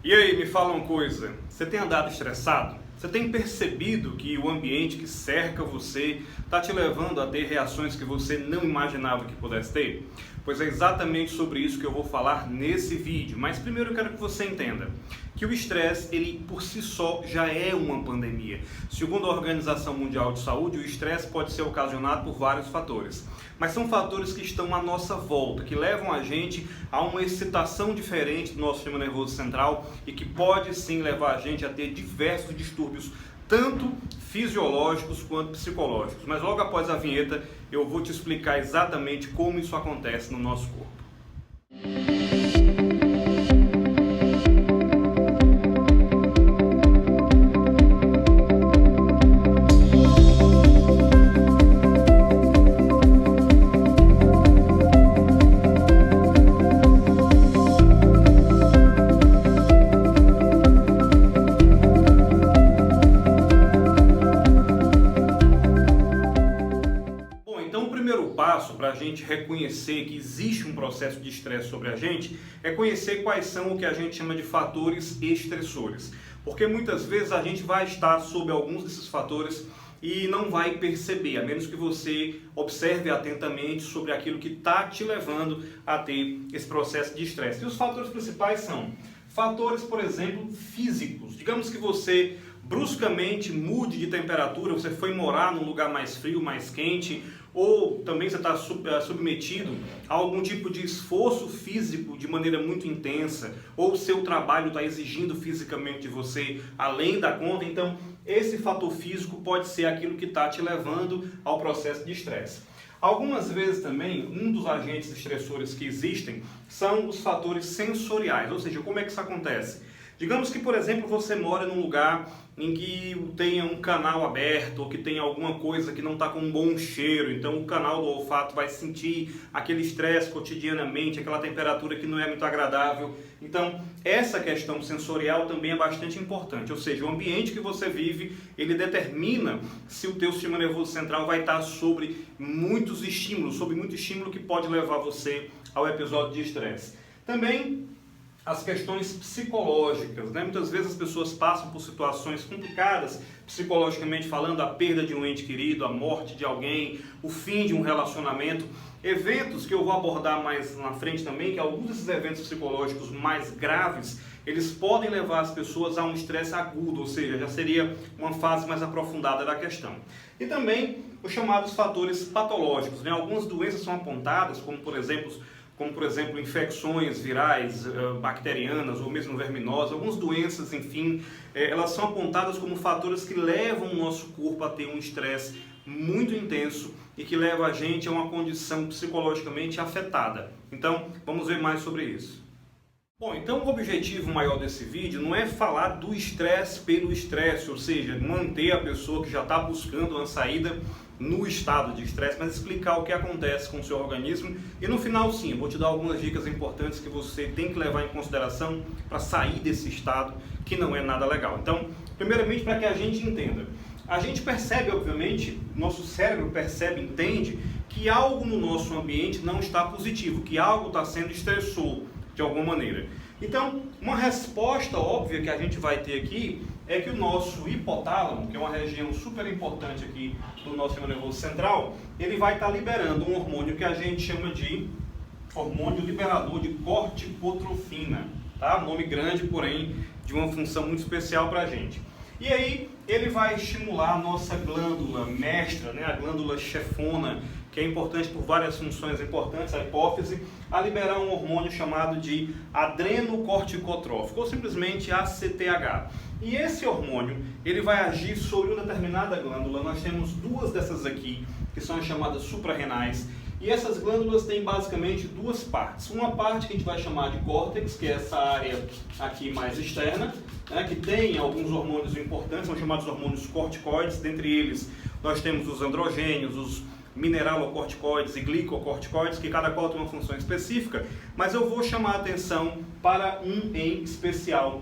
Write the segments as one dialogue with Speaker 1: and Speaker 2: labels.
Speaker 1: E aí, me fala uma coisa, você tem andado estressado? Você tem percebido que o ambiente que cerca você está te levando a ter reações que você não imaginava que pudesse ter? Pois é exatamente sobre isso que eu vou falar nesse vídeo, mas primeiro eu quero que você entenda que o estresse, ele por si só já é uma pandemia. Segundo a Organização Mundial de Saúde, o estresse pode ser ocasionado por vários fatores, mas são fatores que estão à nossa volta, que levam a gente a uma excitação diferente do nosso sistema nervoso central e que pode sim levar a gente a ter diversos distúrbios, tanto fisiológicos quanto psicológicos. Mas logo após a vinheta eu vou te explicar exatamente como isso acontece no nosso corpo. Para a gente reconhecer que existe um processo de estresse sobre a gente, é conhecer quais são o que a gente chama de fatores estressores. Porque muitas vezes a gente vai estar sob alguns desses fatores e não vai perceber, a menos que você observe atentamente sobre aquilo que está te levando a ter esse processo de estresse. E os fatores principais são fatores, por exemplo, físicos. Digamos que você bruscamente mude de temperatura, você foi morar num lugar mais frio, mais quente, ou também você está submetido a algum tipo de esforço físico de maneira muito intensa, ou o seu trabalho está exigindo fisicamente de você além da conta. Então esse fator físico pode ser aquilo que está te levando ao processo de estresse. Algumas vezes também, um dos agentes estressores que existem são os fatores sensoriais, ou seja, como é que isso acontece? Digamos que, por exemplo, você mora num lugar em que tenha um canal aberto ou que tenha alguma coisa que não está com um bom cheiro, então o canal do olfato vai sentir aquele estresse cotidianamente, aquela temperatura que não é muito agradável. Então, essa questão sensorial também é bastante importante, ou seja, o ambiente que você vive, ele determina se o teu sistema nervoso central vai estar sobre muitos estímulos, sobre muito estímulo que pode levar você ao episódio de estresse. Também as questões psicológicas, né? Muitas vezes as pessoas passam por situações complicadas, psicologicamente falando, a perda de um ente querido, a morte de alguém, o fim de um relacionamento, eventos que eu vou abordar mais na frente também, que alguns desses eventos psicológicos mais graves, eles podem levar as pessoas a um estresse agudo, ou seja, já seria uma fase mais aprofundada da questão. E também os chamados fatores patológicos, né? Algumas doenças são apontadas, como por exemplo infecções virais, bacterianas ou mesmo verminosas, algumas doenças, enfim, elas são apontadas como fatores que levam o nosso corpo a ter um estresse muito intenso e que leva a gente a uma condição psicologicamente afetada. Então, vamos ver mais sobre isso. Bom, então o objetivo maior desse vídeo não é falar do estresse pelo estresse, ou seja, manter a pessoa que já está buscando uma saída no estado de estresse, mas explicar o que acontece com o seu organismo e no final sim, eu vou te dar algumas dicas importantes que você tem que levar em consideração para sair desse estado que não é nada legal. Então, primeiramente, para que a gente entenda, a gente percebe, obviamente, nosso cérebro percebe, entende que algo no nosso ambiente não está positivo, que algo está sendo estressor de alguma maneira. Então, uma resposta óbvia que a gente vai ter aqui é que o nosso hipotálamo, que é uma região super importante aqui do nosso sistema nervoso central, ele vai estar liberando um hormônio que a gente chama de hormônio liberador de corticotrofina, tá? Nome grande, porém de uma função muito especial para a gente. E aí ele vai estimular a nossa glândula mestra, né? A glândula chefona, que é importante por várias funções importantes, a hipófise, a liberar um hormônio chamado de adrenocorticotrófico, ou simplesmente ACTH. E esse hormônio, ele vai agir sobre uma determinada glândula. Nós temos duas dessas aqui, que são as chamadas suprarrenais, e essas glândulas têm basicamente duas partes. Uma parte que a gente vai chamar de córtex, que é essa área aqui mais externa, né, que tem alguns hormônios importantes, são chamados hormônios corticoides, dentre eles nós temos os androgênios, os mineralocorticoides e glicocorticoides, que cada qual tem uma função específica, mas eu vou chamar a atenção para um em especial,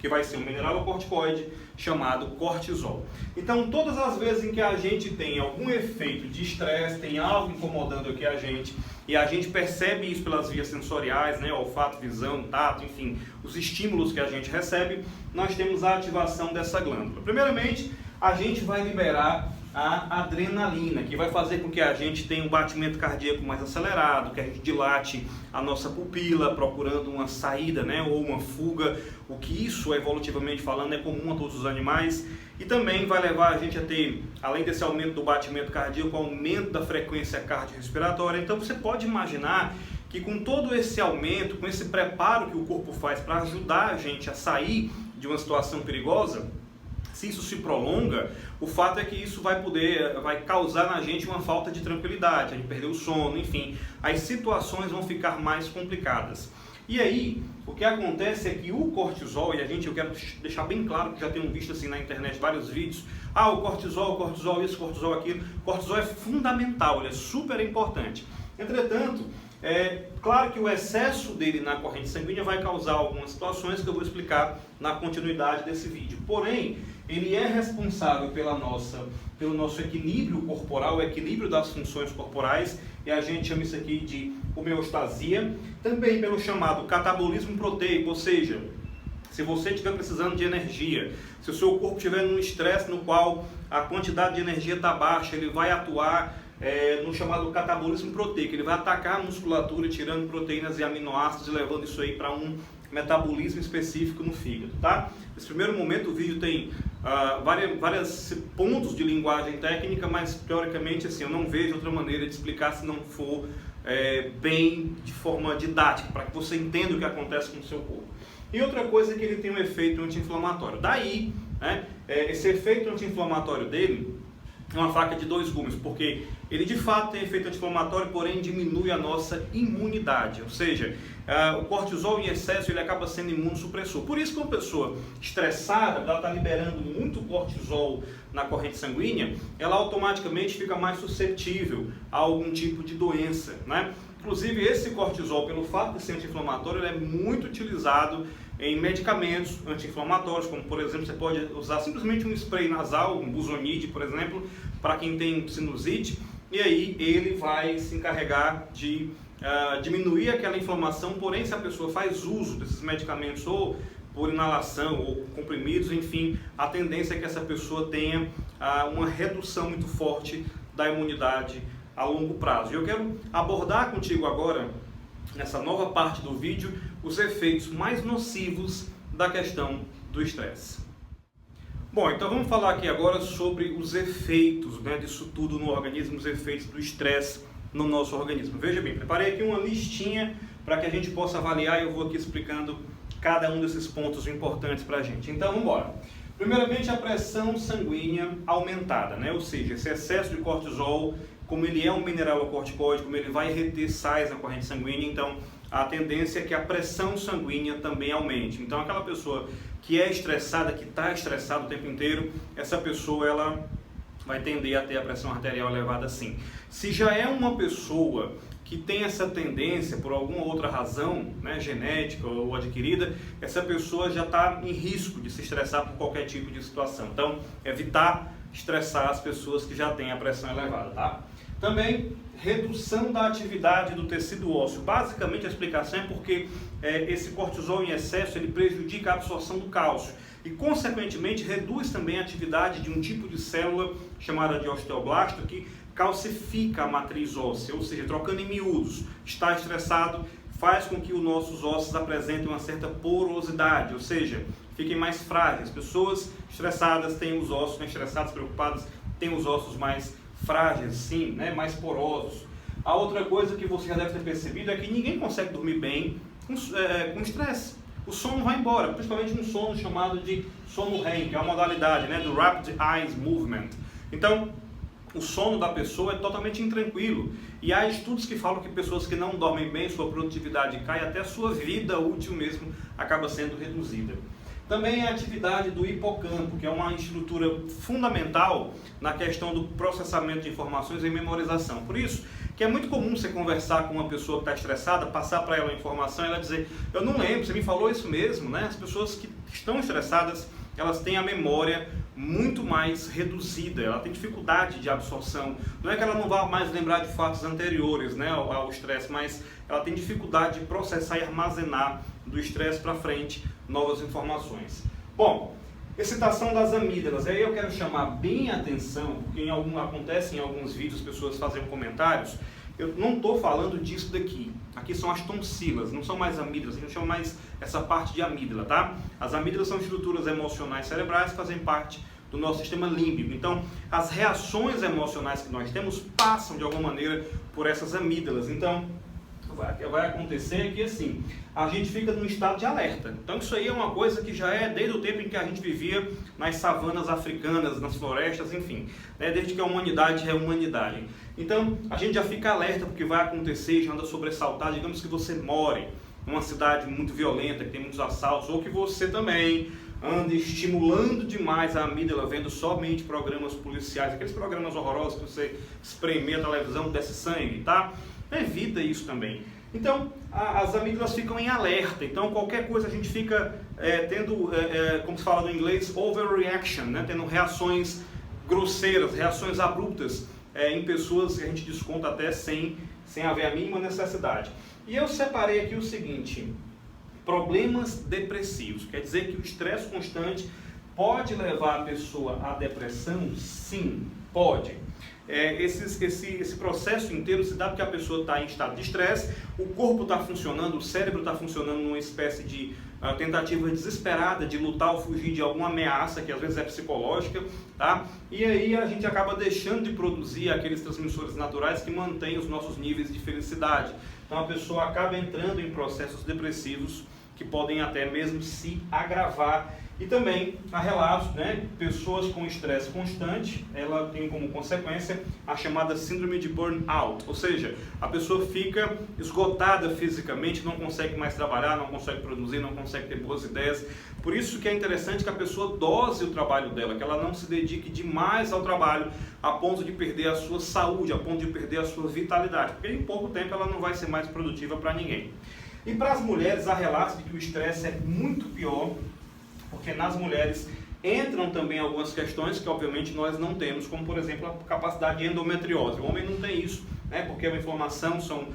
Speaker 1: que vai ser um mineralocorticoide chamado cortisol. Então, todas as vezes em que a gente tem algum efeito de estresse, tem algo incomodando aqui a gente, e a gente percebe isso pelas vias sensoriais, né, olfato, visão, tato, enfim, os estímulos que a gente recebe, nós temos a ativação dessa glândula. Primeiramente, a gente vai liberar a adrenalina, que vai fazer com que a gente tenha um batimento cardíaco mais acelerado, que a gente dilate a nossa pupila procurando uma saída, né, ou uma fuga, o que isso, evolutivamente falando, é comum a todos os animais, e também vai levar a gente a ter, além desse aumento do batimento cardíaco, aumento da frequência cardiorrespiratória. Então você pode imaginar que com todo esse aumento, com esse preparo que o corpo faz para ajudar a gente a sair de uma situação perigosa, se isso se prolonga, o fato é que isso vai causar na gente uma falta de tranquilidade, a gente perder o sono, enfim, as situações vão ficar mais complicadas. E aí, o que acontece é que o cortisol, e eu quero deixar bem claro que já tenho visto assim na internet vários vídeos, o cortisol isso, cortisol aquilo, cortisol é fundamental, ele é super importante. Entretanto, claro que o excesso dele na corrente sanguínea vai causar algumas situações que eu vou explicar na continuidade desse vídeo. Porém, ele é responsável pelo nosso equilíbrio corporal, o equilíbrio das funções corporais, e a gente chama isso aqui de homeostasia, também pelo chamado catabolismo proteico, ou seja, se você estiver precisando de energia, se o seu corpo estiver num estresse no qual a quantidade de energia está baixa, ele vai atuar no chamado catabolismo proteico, ele vai atacar a musculatura tirando proteínas e aminoácidos e levando isso aí para um metabolismo específico no fígado, tá? Nesse primeiro momento o vídeo tem vários pontos de linguagem técnica, mas teoricamente assim, eu não vejo outra maneira de explicar se não for bem de forma didática, para que você entenda o que acontece com o seu corpo. E outra coisa é que ele tem um efeito anti-inflamatório. Daí, né, esse efeito anti-inflamatório dele é uma faca de dois gumes, porque ele de fato tem efeito anti-inflamatório, porém diminui a nossa imunidade, ou seja, o cortisol em excesso ele acaba sendo imunossupressor. Por isso que uma pessoa estressada, ela está liberando muito cortisol na corrente sanguínea, ela automaticamente fica mais suscetível a algum tipo de doença, né? Inclusive esse cortisol, pelo fato de ser anti-inflamatório, ele é muito utilizado em medicamentos anti-inflamatórios, como por exemplo, você pode usar simplesmente um spray nasal, um Buzonide, por exemplo, para quem tem sinusite, e aí ele vai se encarregar de diminuir aquela inflamação. Porém, se a pessoa faz uso desses medicamentos ou por inalação ou comprimidos, enfim, a tendência é que essa pessoa tenha uma redução muito forte da imunidade a longo prazo. E eu quero abordar contigo agora, nessa nova parte do vídeo, os efeitos mais nocivos da questão do estresse. Bom, então vamos falar aqui agora sobre os efeitos, né, disso tudo no organismo, os efeitos do estresse no nosso organismo. Veja bem, preparei aqui uma listinha para que a gente possa avaliar e eu vou aqui explicando cada um desses pontos importantes para a gente. Então vamos embora. Primeiramente, a pressão sanguínea aumentada, né? Ou seja, esse excesso de cortisol, como ele é um mineralocorticoide, como ele vai reter sais na corrente sanguínea, então a tendência é que a pressão sanguínea também aumente. Então aquela pessoa que é estressada, que está estressada o tempo inteiro, essa pessoa ela vai tender a ter a pressão arterial elevada sim. Se já é uma pessoa que tem essa tendência por alguma outra razão, né, genética ou adquirida, essa pessoa já está em risco de se estressar por qualquer tipo de situação. Então, evitar estressar as pessoas que já têm a pressão elevada, tá? Também, redução da atividade do tecido ósseo. Basicamente, a explicação é porque esse cortisol em excesso ele prejudica a absorção do cálcio e, consequentemente, reduz também a atividade de um tipo de célula chamada de osteoblasto que calcifica a matriz óssea, ou seja, trocando em miúdos, estar estressado faz com que os nossos ossos apresentem uma certa porosidade, ou seja, fiquem mais frágeis. Pessoas estressadas têm os ossos, né, estressadas, preocupadas, têm os ossos mais frágeis, sim, né, mais porosos. A outra coisa que você já deve ter percebido é que ninguém consegue dormir bem com estresse. O sono vai embora, principalmente um sono chamado de sono REM, que é uma modalidade, né, do Rapid Eye Movement. Então, o sono da pessoa é totalmente intranquilo. E há estudos que falam que pessoas que não dormem bem, sua produtividade cai, até a sua vida útil mesmo acaba sendo reduzida. Também a atividade do hipocampo, que é uma estrutura fundamental na questão do processamento de informações e memorização. Por isso que é muito comum você conversar com uma pessoa que está estressada, passar para ela a informação e ela dizer, eu não lembro, você me falou isso mesmo, né? As pessoas que estão estressadas, elas têm a memória muito mais reduzida, ela tem dificuldade de absorção. Não é que ela não vá mais lembrar de fatos anteriores, né, ao estresse, mas ela tem dificuldade de processar e armazenar do estresse para frente novas informações. Bom, excitação das amígdalas. Aí eu quero chamar bem a atenção, porque acontece em alguns vídeos, as pessoas fazem comentários. Eu não estou falando disso daqui. Aqui são as tonsilas, não são mais amígdalas, a gente chama mais essa parte de amígdala, tá? As amígdalas são estruturas emocionais cerebrais que fazem parte do nosso sistema límbico. Então, as reações emocionais que nós temos passam de alguma maneira por essas amígdalas. Então, vai acontecer que assim, a gente fica num estado de alerta. Então isso aí é uma coisa que já é desde o tempo em que a gente vivia nas savanas africanas, nas florestas, enfim, né? Desde que a humanidade é humanidade. Então a gente já fica alerta porque vai acontecer, já anda sobressaltado. Digamos que você more numa cidade muito violenta, que tem muitos assaltos, ou que você também anda estimulando demais a amígdala, vendo somente programas policiais, aqueles programas horrorosos que você espremer a televisão, desce sangue, tá? Evita isso também. Então, as amígdalas ficam em alerta. Então, qualquer coisa a gente fica tendo, como se fala no inglês, overreaction, né? Tendo reações grosseiras, reações abruptas em pessoas que a gente desconta até sem haver a mínima necessidade. E eu separei aqui o seguinte, problemas depressivos. Quer dizer que o estresse constante pode levar a pessoa à depressão? Sim, pode. Esse processo inteiro se dá porque a pessoa está em estado de estresse, o corpo está funcionando, o cérebro está funcionando numa espécie de tentativa desesperada de lutar ou fugir de alguma ameaça, que às vezes é psicológica, tá? E aí a gente acaba deixando de produzir aqueles transmissores naturais que mantêm os nossos níveis de felicidade. Então a pessoa acaba entrando em processos depressivos que podem até mesmo se agravar. E também há relatos, né, pessoas com estresse constante, ela tem como consequência a chamada síndrome de burnout, ou seja, a pessoa fica esgotada fisicamente, não consegue mais trabalhar, não consegue produzir, não consegue ter boas ideias. Por isso que é interessante que a pessoa dose o trabalho dela, que ela não se dedique demais ao trabalho a ponto de perder a sua saúde, a ponto de perder a sua vitalidade, porque em pouco tempo ela não vai ser mais produtiva para ninguém. E para as mulheres há relatos de que o estresse é muito pior, porque nas mulheres entram também algumas questões que obviamente nós não temos, como por exemplo a capacidade de endometriose. O homem não tem isso, né? Porque a inflamação são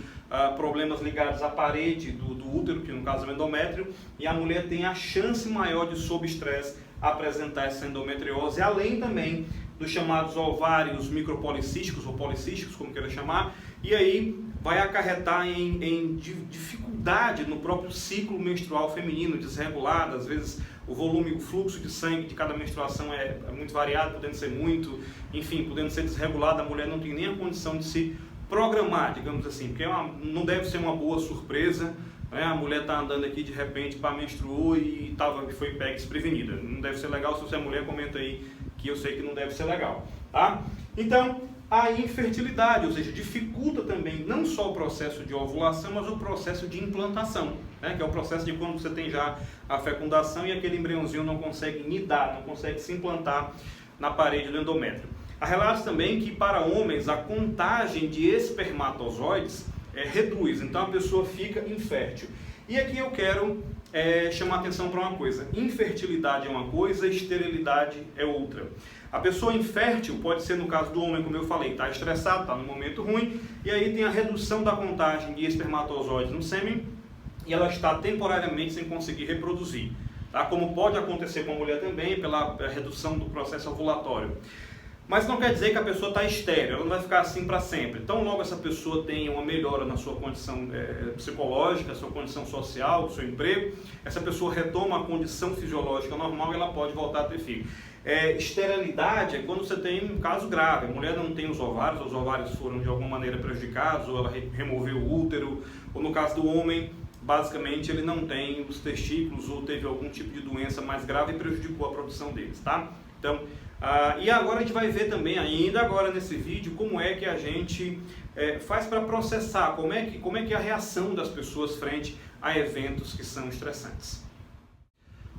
Speaker 1: problemas ligados à parede do útero, que no caso é o endométrio, e a mulher tem a chance maior de, sob estresse, apresentar essa endometriose, além também dos chamados ovários micropolicísticos, ou policísticos, como queira chamar, e aí vai acarretar em dificuldade no próprio ciclo menstrual feminino, desregulado. Às vezes o volume, o fluxo de sangue de cada menstruação é muito variado, podendo ser muito, enfim, podendo ser desregulado. A mulher não tem nem a condição de se programar, digamos assim, porque não deve ser uma boa surpresa, né? A mulher está andando aqui de repente, menstruou e foi pega desprevenida. Não deve ser legal. Se você é mulher, comenta aí que eu sei que não deve ser legal, tá? Então, a infertilidade, ou seja, dificulta também não só o processo de ovulação, mas o processo de implantação, né? Que é o processo de quando você tem já a fecundação e aquele embriãozinho não consegue nidar, não consegue se implantar na parede do endométrio. Há relatos também que para homens a contagem de espermatozoides reduz, então a pessoa fica infértil. E aqui eu quero chamar atenção para uma coisa: infertilidade é uma coisa, esterilidade é outra. A pessoa infértil pode ser, no caso do homem, como eu falei, está estressado, está num momento ruim, e aí tem a redução da contagem de espermatozoides no sêmen, e ela está temporariamente sem conseguir reproduzir, tá? Como pode acontecer com a mulher também, pela redução do processo ovulatório. Mas não quer dizer que a pessoa está estéril, ela não vai ficar assim para sempre. Então, logo essa pessoa tem uma melhora na sua condição psicológica, sua condição social, seu emprego, essa pessoa retoma a condição fisiológica normal e ela pode voltar a ter filho. Esterilidade é quando você tem um caso grave, a mulher não tem os ovários foram de alguma maneira prejudicados, ou ela removeu o útero, ou no caso do homem, basicamente ele não tem os testículos ou teve algum tipo de doença mais grave e prejudicou a produção deles, tá? Então, e agora a gente vai ver também, ainda agora nesse vídeo, como é que a gente faz para processar, como é que é a reação das pessoas frente a eventos que são estressantes.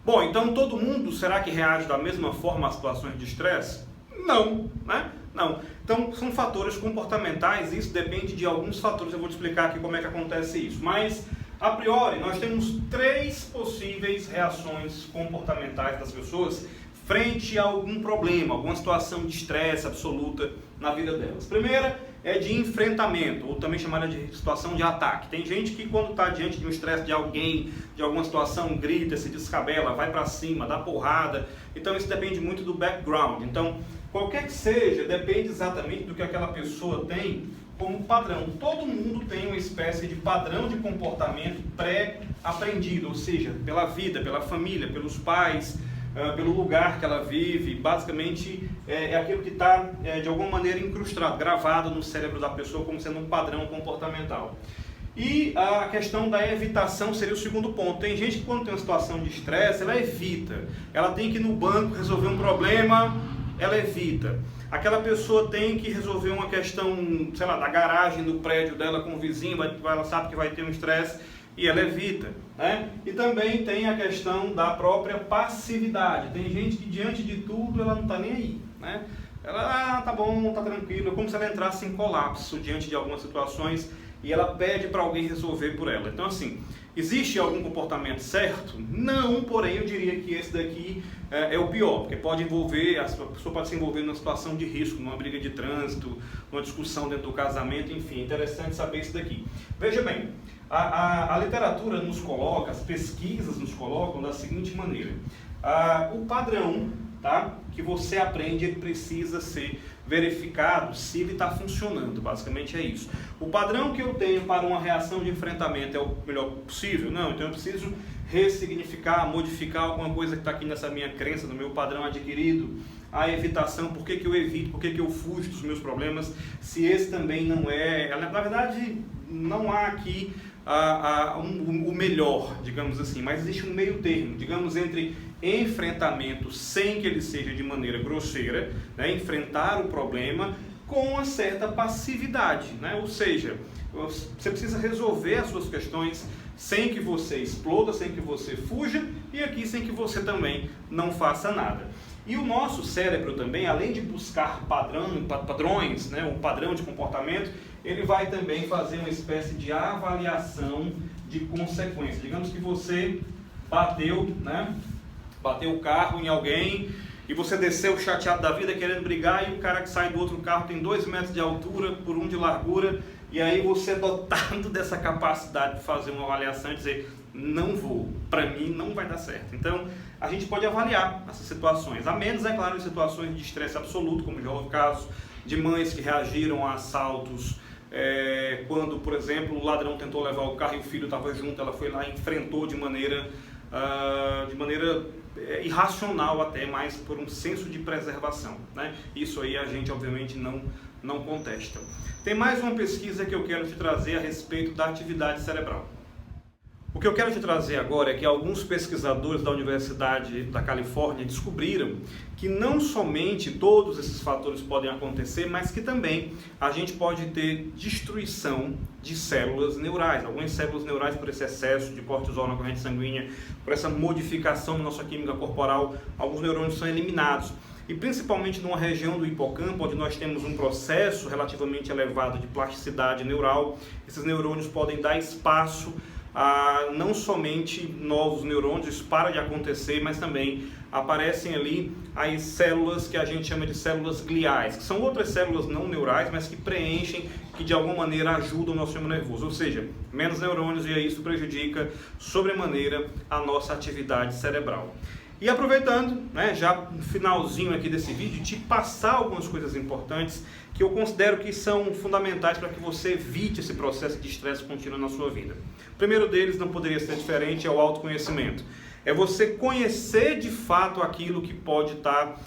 Speaker 1: Bom, então todo mundo, será que reage da mesma forma a situações de estresse? Não, né? Não. Então, são fatores comportamentais, isso depende de alguns fatores, eu vou te explicar aqui como é que acontece isso. Mas, a priori, nós temos 3 possíveis reações comportamentais das pessoas frente a algum problema, alguma situação de estresse absoluta na vida delas. Primeira é de enfrentamento, ou também chamada de situação de ataque. Tem gente que quando está diante de um estresse de alguém, de alguma situação, grita, se descabela, vai para cima, dá porrada. Então isso depende muito do background. Então, qualquer que seja, depende exatamente do que aquela pessoa tem como padrão. Todo mundo tem uma espécie de padrão de comportamento pré-aprendido, ou seja, pela vida, pela família, pelos pais, pelo lugar que ela vive. Basicamente é aquilo que está de alguma maneira incrustado, gravado no cérebro da pessoa como sendo um padrão comportamental. E a questão da evitação seria o segundo ponto. Tem gente que quando tem uma situação de estresse, ela evita. Ela tem que ir no banco resolver um problema, ela evita. Aquela pessoa tem que resolver uma questão, sei lá, da garagem do prédio dela com o vizinho, ela sabe que vai ter um estresse e ela evita, né? E também tem a questão da própria passividade. Tem gente que diante de tudo ela não está nem aí, né? Ela, tá bom, tá tranquilo, é como se ela entrasse em colapso diante de algumas situações e ela pede para alguém resolver por ela. Então assim, existe algum comportamento certo? Não, porém eu diria que esse daqui é o pior, porque pode envolver, a pessoa pode se envolver numa situação de risco, numa briga de trânsito, numa discussão dentro do casamento, enfim, interessante saber isso daqui. Veja bem, a literatura nos coloca, as pesquisas nos colocam da seguinte maneira: o padrão, tá, que você aprende, ele precisa ser verificado se ele está funcionando, basicamente é isso. O padrão que eu tenho para uma reação de enfrentamento é o melhor possível? Não, então eu preciso ressignificar, modificar alguma coisa que está aqui nessa minha crença, no meu padrão adquirido. A evitação, por que eu evito, por que eu fujo dos meus problemas, se esse também não é... Na verdade, não há aqui o melhor, digamos assim, mas existe um meio termo, digamos, entre enfrentamento sem que ele seja de maneira grosseira, né, enfrentar o problema com uma certa passividade, né, ou seja, você precisa resolver as suas questões sem que você exploda, sem que você fuja e aqui sem que você também não faça nada. E o nosso cérebro também, além de buscar padrões, né, um padrão de comportamento, ele vai também fazer uma espécie de avaliação de consequência. Digamos que você bateu o carro em alguém e você desceu chateado da vida querendo brigar e o cara que sai do outro carro tem 2 metros de altura por 1 de largura e aí você dotado dessa capacidade de fazer uma avaliação e dizer não vou, para mim não vai dar certo. Então a gente pode avaliar essas situações, a menos é claro em situações de estresse absoluto, como já houve casos de mães que reagiram a assaltos quando, por exemplo, o ladrão tentou levar o carro e o filho estava junto, ela foi lá e enfrentou de maneira irracional até, mas por um senso de preservação, né? Isso aí a gente obviamente não contesta. Tem mais uma pesquisa que eu quero te trazer a respeito da atividade cerebral. O que eu quero te trazer agora é que alguns pesquisadores da Universidade da Califórnia descobriram que não somente todos esses fatores podem acontecer, mas que também a gente pode ter destruição de células neurais. Algumas células neurais, por esse excesso de cortisol na corrente sanguínea, por essa modificação na nossa química corporal, alguns neurônios são eliminados. E principalmente numa região do hipocampo, onde nós temos um processo relativamente elevado de plasticidade neural, esses neurônios podem dar espaço não somente novos neurônios, isso para de acontecer, mas também aparecem ali as células que a gente chama de células gliais, que são outras células não neurais, mas que preenchem, que de alguma maneira ajudam o nosso sistema nervoso, ou seja, menos neurônios e isso prejudica sobremaneira a nossa atividade cerebral. E aproveitando, né, já no finalzinho aqui desse vídeo, te passar algumas coisas importantes que eu considero que são fundamentais para que você evite esse processo de estresse contínuo na sua vida. O primeiro deles, não poderia ser diferente, é o autoconhecimento. É você conhecer de fato aquilo que pode estar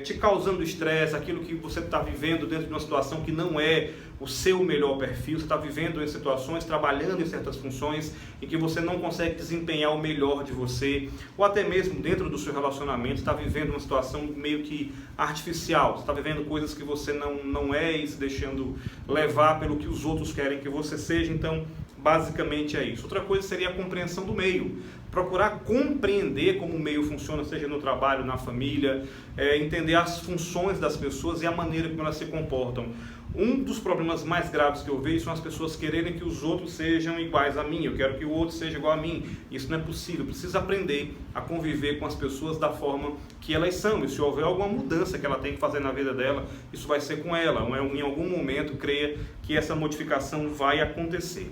Speaker 1: te causando estresse, aquilo que você está vivendo dentro de uma situação que não é o seu melhor perfil, você está vivendo em situações, trabalhando em certas funções em que você não consegue desempenhar o melhor de você, ou até mesmo dentro do seu relacionamento, está vivendo uma situação meio que artificial, você está vivendo coisas que você não é e se deixando levar pelo que os outros querem que você seja, então basicamente é isso. Outra coisa seria a compreensão do meio. procurar compreender como o meio funciona, seja no trabalho, na família, entender as funções das pessoas e a maneira como elas se comportam. Um dos problemas mais graves que eu vejo são as pessoas quererem que os outros sejam iguais a mim. Eu quero que o outro seja igual a mim. Isso não é possível. Precisa aprender a conviver com as pessoas da forma que elas são. E se houver alguma mudança que ela tem que fazer na vida dela, isso vai ser com ela. Em algum momento, creia que essa modificação vai acontecer.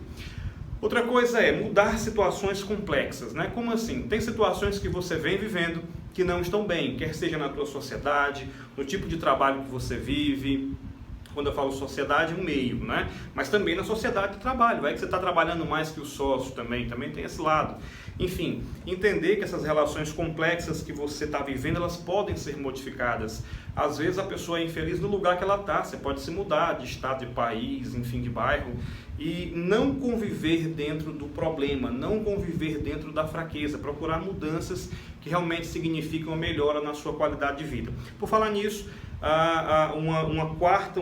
Speaker 1: Outra coisa é mudar situações complexas, né? Como assim? Tem situações que você vem vivendo que não estão bem, quer seja na tua sociedade, no tipo de trabalho que você vive. Quando eu falo sociedade, um meio, né? Mas também na sociedade de trabalho. Vai que você está trabalhando mais que o sócio também tem esse lado. Enfim, entender que essas relações complexas que você está vivendo, elas podem ser modificadas. Às vezes a pessoa é infeliz no lugar que ela está. Você pode se mudar de estado, de país, enfim, de bairro. E não conviver dentro do problema, não conviver dentro da fraqueza. Procurar mudanças que realmente significam a melhora na sua qualidade de vida. Por falar nisso, um quarto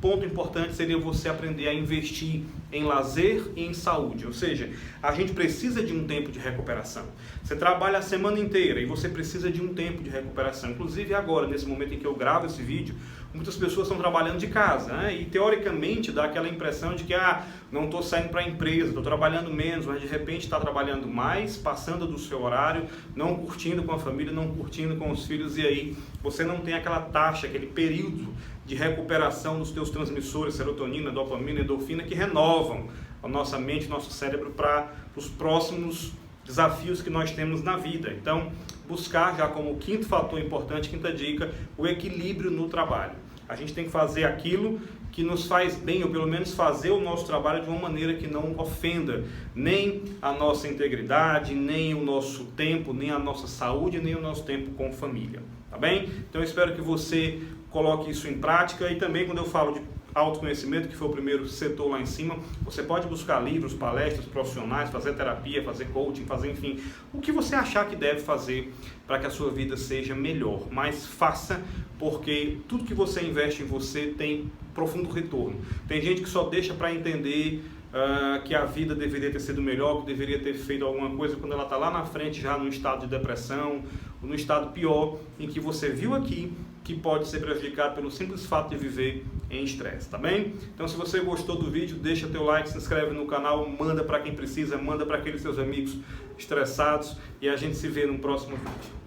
Speaker 1: ponto importante seria você aprender a investir em lazer e em saúde. Ou seja, a gente precisa de um tempo de recuperação. Você trabalha a semana inteira e você precisa de um tempo de recuperação. Inclusive agora, nesse momento em que eu gravo esse vídeo, muitas pessoas estão trabalhando de casa, né? E teoricamente dá aquela impressão de que não estou saindo para a empresa, estou trabalhando menos, mas de repente está trabalhando mais, passando do seu horário, não curtindo com a família, não curtindo com os filhos, e aí você não tem aquela taxa, aquele período de recuperação dos teus transmissores, serotonina, dopamina, endorfina, que renovam a nossa mente, nosso cérebro para os próximos desafios que nós temos na vida. Então, buscar já como quinto fator importante, quinta dica, o equilíbrio no trabalho. A gente tem que fazer aquilo que nos faz bem, ou pelo menos fazer o nosso trabalho de uma maneira que não ofenda nem a nossa integridade, nem o nosso tempo, nem a nossa saúde, nem o nosso tempo com família. Tá bem? Então eu espero que você coloque isso em prática. E também quando eu falo de autoconhecimento, que foi o primeiro setor lá em cima, você pode buscar livros, palestras profissionais, fazer terapia, fazer coaching, fazer, enfim, o que você achar que deve fazer para que a sua vida seja melhor. Mas faça, porque tudo que você investe em você tem profundo retorno. Tem gente que só deixa para entender que a vida deveria ter sido melhor, que deveria ter feito alguma coisa quando ela está lá na frente, já no estado de depressão, ou no estado pior, em que você viu aqui, que pode ser prejudicado pelo simples fato de viver em estresse, tá bem? Então, se você gostou do vídeo, deixa teu like, se inscreve no canal, manda para quem precisa, manda para aqueles seus amigos estressados, e a gente se vê no próximo vídeo.